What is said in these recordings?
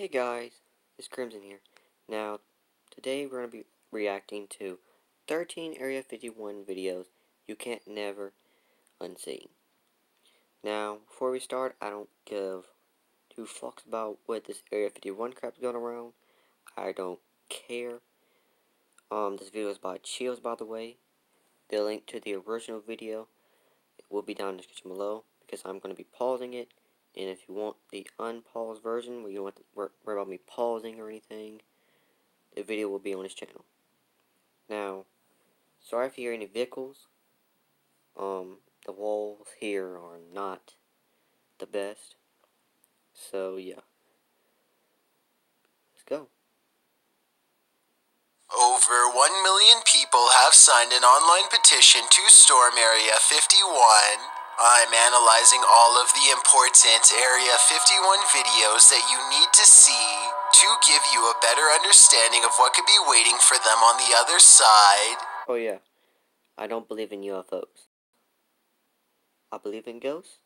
Hey guys, it's Crimson here. Now, today we're going to be reacting to 13 Area 51 videos you can't never unsee. Now, before we start, I don't give two fucks about what this Area 51 crap's going around. I don't care. This video is by Chills, by the way. The link to the original video will be down in the description below, because I'm going to be pausing it. And if you want the unpaused version, where you don't have to worry about me pausing or anything, the video will be on his channel. Now, sorry if you hear any vehicles. The walls here are not the best. So, yeah. Let's go. Over 1 million people have signed an online petition to storm Area 51. I'm analyzing all of the important Area 51 videos that you need to see to give you a better understanding of what could be waiting for them on the other side. Oh, yeah. I don't believe in UFOs. I believe in ghosts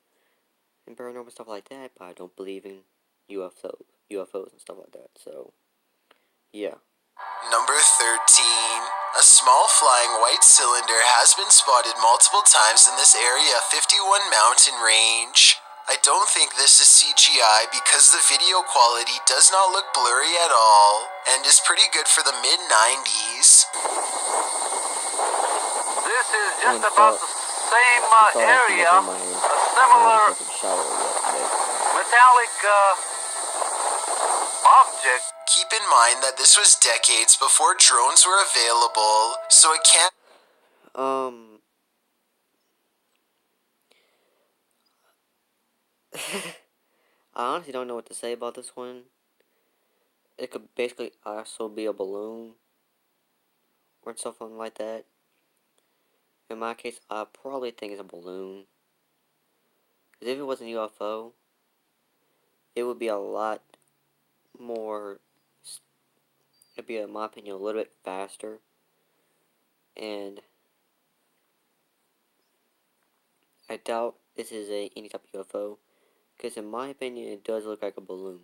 and paranormal stuff like that, but I don't believe in UFOs and stuff like that. So, yeah. Number 13. A small flying white cylinder has been spotted multiple times in this Area 51 mountain range. I don't think this is CGI because the video quality does not look blurry at all and is pretty good for the mid-90s. This is just about the same area, a similar metallic object. Keep in mind that this was decades before drones were available, so it can't... I honestly don't know what to say about this one. It could basically also be a balloon or something like that. In my case, I probably think it's a balloon. Because if it was a UFO, it would be a lot more, it'd be, in my opinion, a little bit faster. And I doubt this is any type of UFO. Because in my opinion, it does look like a balloon.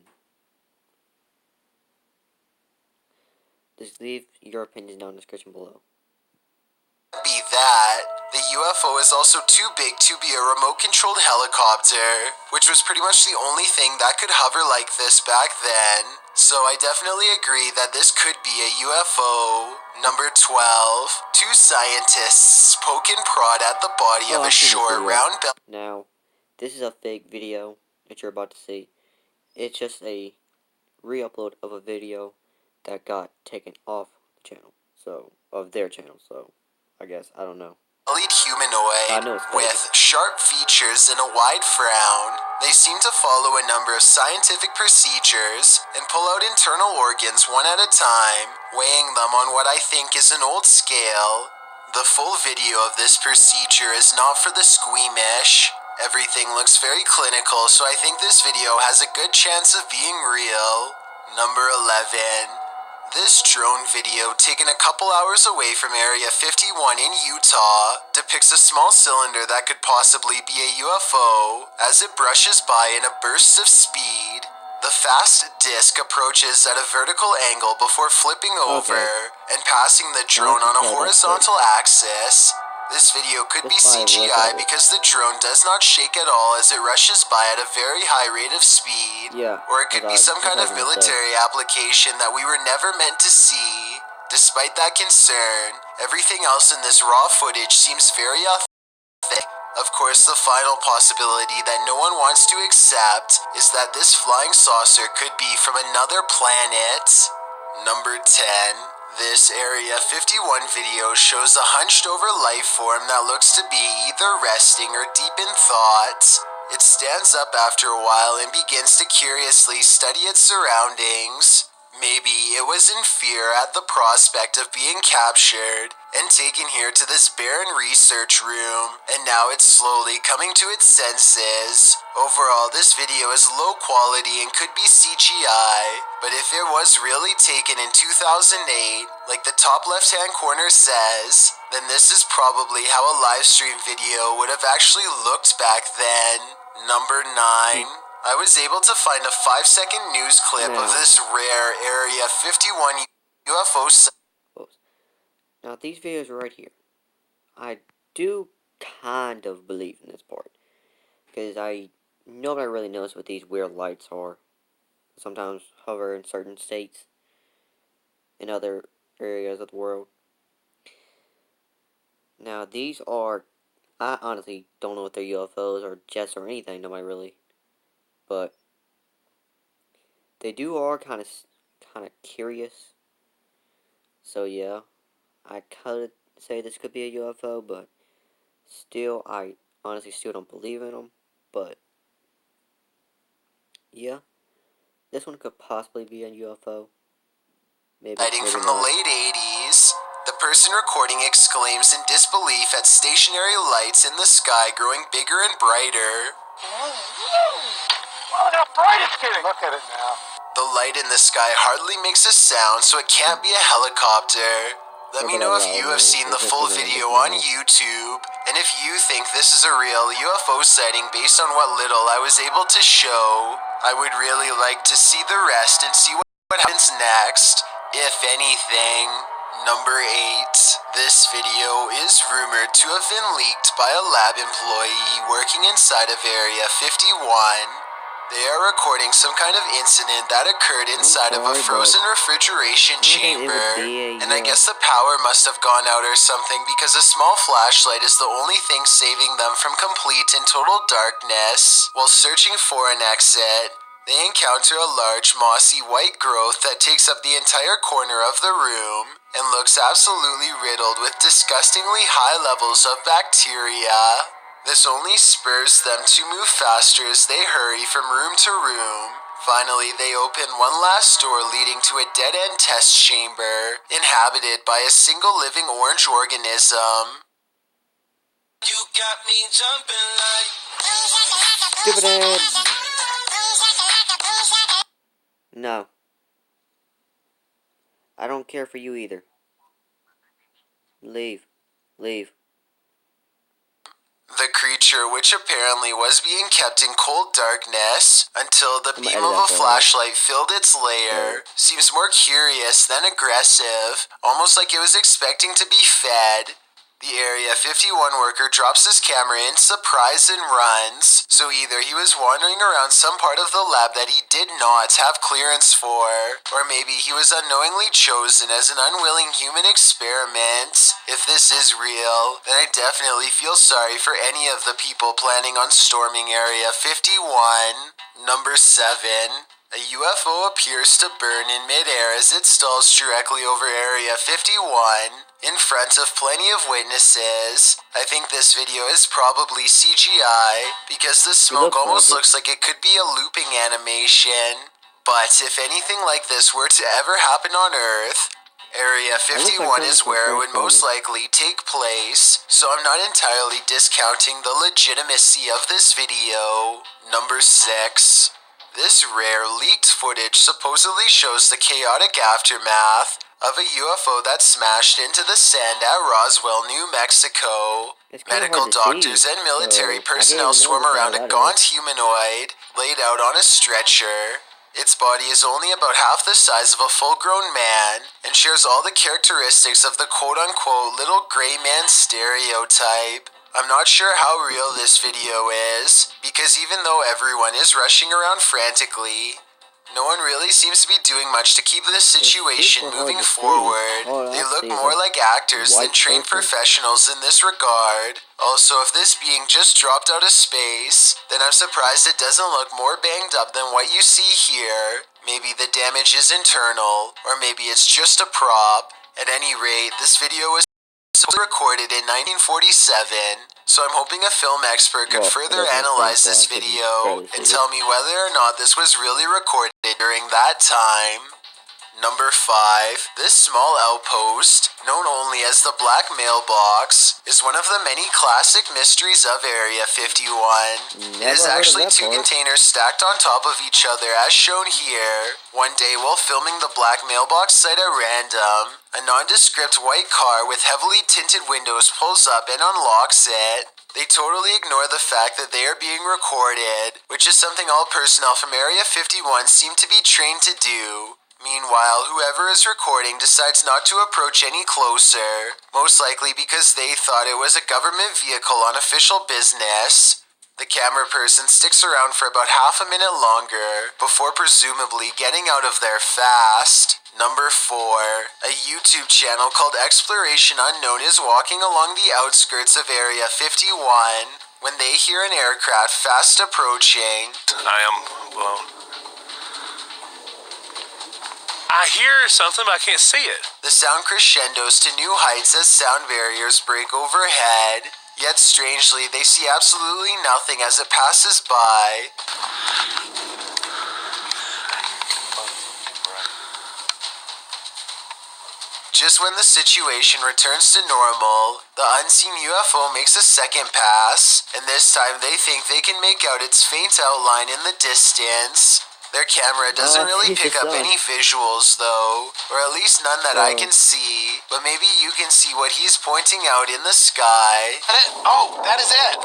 Just leave your opinions down in the description below. Be that, the UFO is also too big to be a remote-controlled helicopter, which was pretty much the only thing that could hover like this back then. So I definitely agree that this could be a UFO. Number 12. Two scientists poke and prod at the body of a short, round bell. Now, this is a fake video that you're about to see. It's just a re-upload of a video that got taken off the channel. So, of their channel, so, I guess, I don't know. Elite humanoid with sharp features and a wide frown. They seem to follow a number of scientific procedures and pull out internal organs one at a time, weighing them on what I think is an old scale. The full video of this procedure is not for the squeamish. Everything looks very clinical, so I think this video has a good chance of being real. Number 11. This drone video, taken a couple hours away from Area 51 in Utah, depicts a small cylinder that could possibly be a UFO as it brushes by in a burst of speed. The fast disc approaches at a vertical angle before flipping over and passing the drone on a horizontal axis. This video could be CGI because the drone does not shake at all as it rushes by at a very high rate of speed. Or it could be some kind of military application that we were never meant to see. Despite that concern, everything else in this raw footage seems very authentic. Of course, the final possibility that no one wants to accept is that this flying saucer could be from another planet. Number 10. This Area 51 video shows a hunched over life form that looks to be either resting or deep in thought. It stands up after a while and begins to curiously study its surroundings. Maybe it was in fear at the prospect of being captured and taken here to this barren research room, and now it's slowly coming to its senses. Overall, this video is low quality and could be CGI, but if it was really taken in 2008, like the top left-hand corner says, then this is probably how a live stream video would have actually looked back then. Number 9. I was able to find a 5-second news clip of this rare Area 51 UFO sighting. Now, these videos right here, I do kind of believe in this part, because nobody really knows what these weird lights are. Sometimes hover in certain states, in other areas of the world. Now, these are, I honestly don't know if they're UFOs or jets or anything, nobody really, but they are kind of curious. So yeah, I could say this could be a UFO, but still, I honestly still don't believe in them. But yeah, this one could possibly be a UFO. Maybe From the not. late 80s, the person recording exclaims in disbelief at stationary lights in the sky growing bigger and brighter. Look how bright it's getting. Look at it now. The light in the sky hardly makes a sound, so it can't be a helicopter. Let me know if you have seen the full video on YouTube, and if you think this is a real UFO sighting based on what little I was able to show. I would really like to see the rest and see what happens next, if anything. Number 8. This video is rumored to have been leaked by a lab employee working inside of Area 51. They are recording some kind of incident that occurred inside of a frozen refrigeration chamber, and I guess the power must have gone out or something because a small flashlight is the only thing saving them from complete and total darkness. While searching for an exit, they encounter a large mossy white growth that takes up the entire corner of the room and looks absolutely riddled with disgustingly high levels of bacteria. This only spurs them to move faster as they hurry from room to room. Finally, they open one last door leading to a dead-end test chamber, inhabited by a single living orange organism. You got me jumping like... Stupid ads! No. I don't care for you either. Leave. Leave. The creature, which apparently was being kept in cold darkness until the beam of a flashlight filled its lair, seems more curious than aggressive, almost like it was expecting to be fed. The Area 51 worker drops his camera in surprise and runs, so either he was wandering around some part of the lab that he did not have clearance for, or maybe he was unknowingly chosen as an unwilling human experiment. If this is real, then I definitely feel sorry for any of the people planning on storming Area 51. Number 7. A UFO appears to burn in midair as it stalls directly over Area 51, in front of plenty of witnesses. I think this video is probably CGI, because the smoke almost looks like it could be a looping animation. But if anything like this were to ever happen on Earth, Area 51 is where it would most likely take place, so I'm not entirely discounting the legitimacy of this video. Number 6. This rare leaked footage supposedly shows the chaotic aftermath of a UFO that smashed into the sand at Roswell, New Mexico. Medical doctors and military personnel swarm around a gaunt humanoid laid out on a stretcher. Its body is only about half the size of a full-grown man and shares all the characteristics of the quote-unquote little gray man stereotype. I'm not sure how real this video is, because even though everyone is rushing around frantically, no one really seems to be doing much to keep this situation moving forward. They look more like actors than trained professionals in this regard. Also, if this being just dropped out of space, then I'm surprised it doesn't look more banged up than what you see here. Maybe the damage is internal, or maybe it's just a prop. At any rate, this video was recorded in 1947, so I'm hoping a film expert could further analyze this video and tell me whether or not this was really recorded during that time. Number 5. This small outpost, known only as the Black Mailbox, is one of the many classic mysteries of Area 51. It is actually 2 containers stacked on top of each other as shown here. One day while filming the Black Mailbox site at random, a nondescript white car with heavily tinted windows pulls up and unlocks it. They totally ignore the fact that they are being recorded, which is something all personnel from Area 51 seem to be trained to do. Meanwhile, whoever is recording decides not to approach any closer, most likely because they thought it was a government vehicle on official business. The camera person sticks around for about half a minute longer, before presumably getting out of there fast. Number 4. A YouTube channel called Exploration Unknown is walking along the outskirts of Area 51 when they hear an aircraft fast approaching. I hear something, but I can't see it. The sound crescendos to new heights as sound barriers break overhead. Yet strangely, they see absolutely nothing as it passes by. Just when the situation returns to normal, the unseen UFO makes a second pass, and this time they think they can make out its faint outline in the distance. Their camera doesn't really pick up any visuals though, or at least none that I can see, but maybe you can see what he's pointing out in the sky. Oh, that is it!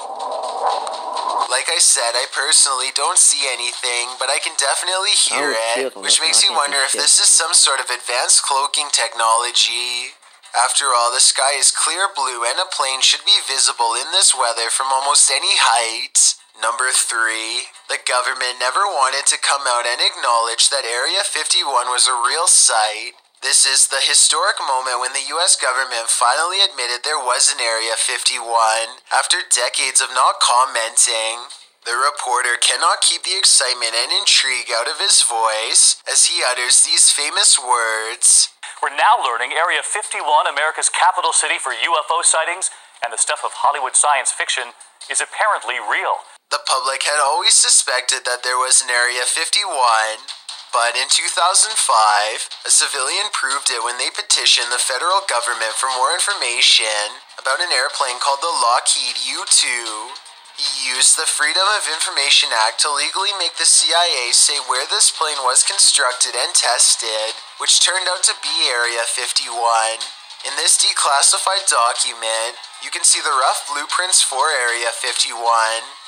Like I said, I personally don't see anything, but I can definitely hear it, which makes you wonder if this is some sort of advanced cloaking technology. After all, the sky is clear blue and a plane should be visible in this weather from almost any height. Number 3. The government never wanted to come out and acknowledge that Area 51 was a real site. This is the historic moment when the US government finally admitted there was an Area 51, after decades of not commenting. The reporter cannot keep the excitement and intrigue out of his voice as he utters these famous words. We're now learning Area 51, America's capital city for UFO sightings, and the stuff of Hollywood science fiction, is apparently real. The public had always suspected that there was an Area 51, but in 2005, a civilian proved it when they petitioned the federal government for more information about an airplane called the Lockheed U-2. He used the Freedom of Information Act to legally make the CIA say where this plane was constructed and tested, which turned out to be Area 51. In this declassified document, you can see the rough blueprints for Area 51.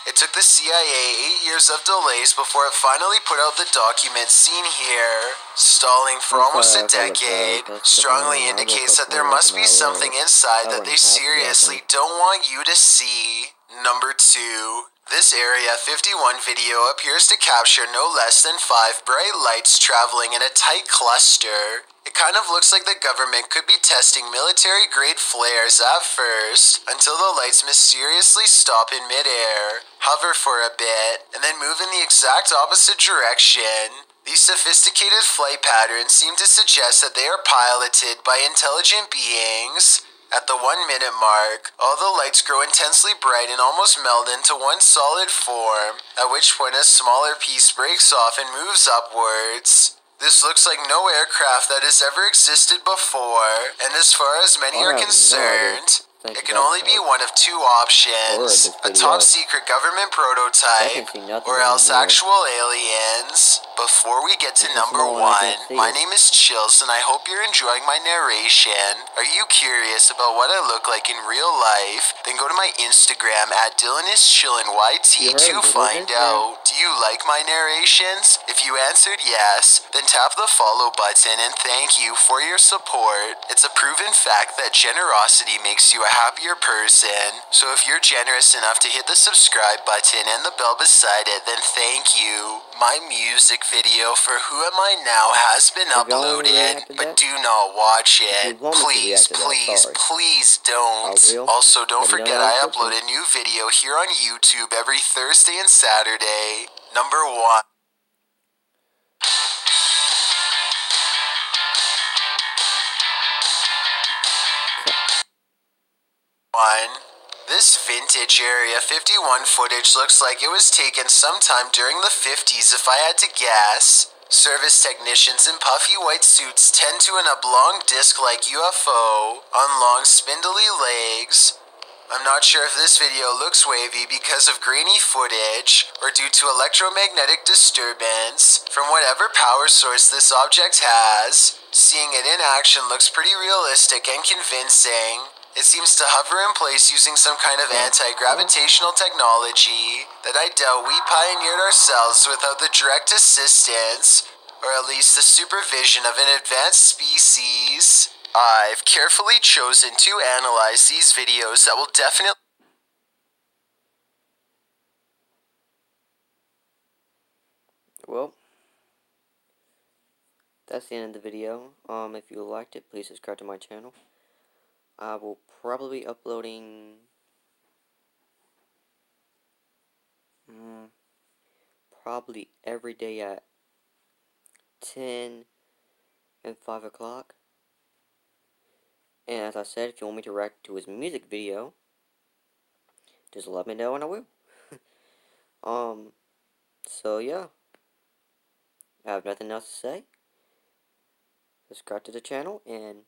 It took the CIA 8 years of delays before it finally put out the document seen here. Stalling for almost a decade strongly indicates that there must be something inside that they seriously don't want you to see. Number 2. This Area 51 video appears to capture no less than 5 bright lights traveling in a tight cluster. It kind of looks like the government could be testing military-grade flares at first, until the lights mysteriously stop in midair, hover for a bit, and then move in the exact opposite direction. These sophisticated flight patterns seem to suggest that they are piloted by intelligent beings. At the 1 minute mark, all the lights grow intensely bright and almost meld into one solid form, at which point a smaller piece breaks off and moves upwards. This looks like no aircraft that has ever existed before, and as far as many are concerned, it can only be one of 2 options: a top-secret government prototype, or else actual aliens. Before we get to number 1, my name is Chills, and I hope you're enjoying my narration. Are you curious about what I look like in real life? Then go to my Instagram at DylanIsChillinYT to find out. Do you like my narrations? If you answered yes, then tap the follow button and thank you for your support. It's a proven fact that generosity makes you a happier person. So if you're generous enough to hit the subscribe button and the bell beside it, then thank you. My music video for Who Am I Now has been uploaded, but do not watch it. Please, please, please don't. Also, don't forget I upload a new video here on YouTube every Thursday and Saturday. Number 1. This vintage Area 51 footage looks like it was taken sometime during the 50s if I had to guess. Service technicians in puffy white suits tend to an oblong disc-like UFO on long spindly legs. I'm not sure if this video looks wavy because of grainy footage or due to electromagnetic disturbance from whatever power source this object has. Seeing it in action looks pretty realistic and convincing. It seems to hover in place using some kind of anti-gravitational technology that I doubt we pioneered ourselves without the direct assistance, or at least the supervision of an advanced species. I've carefully chosen to analyze these videos that will definitely... Well, that's the end of the video. If you liked it, please subscribe to my channel. I will probably be uploading probably every day at 10 and 5 o'clock. And as I said, if you want me to react to his music video, just let me know and I will. So yeah, I have nothing else to say. Subscribe to the channel and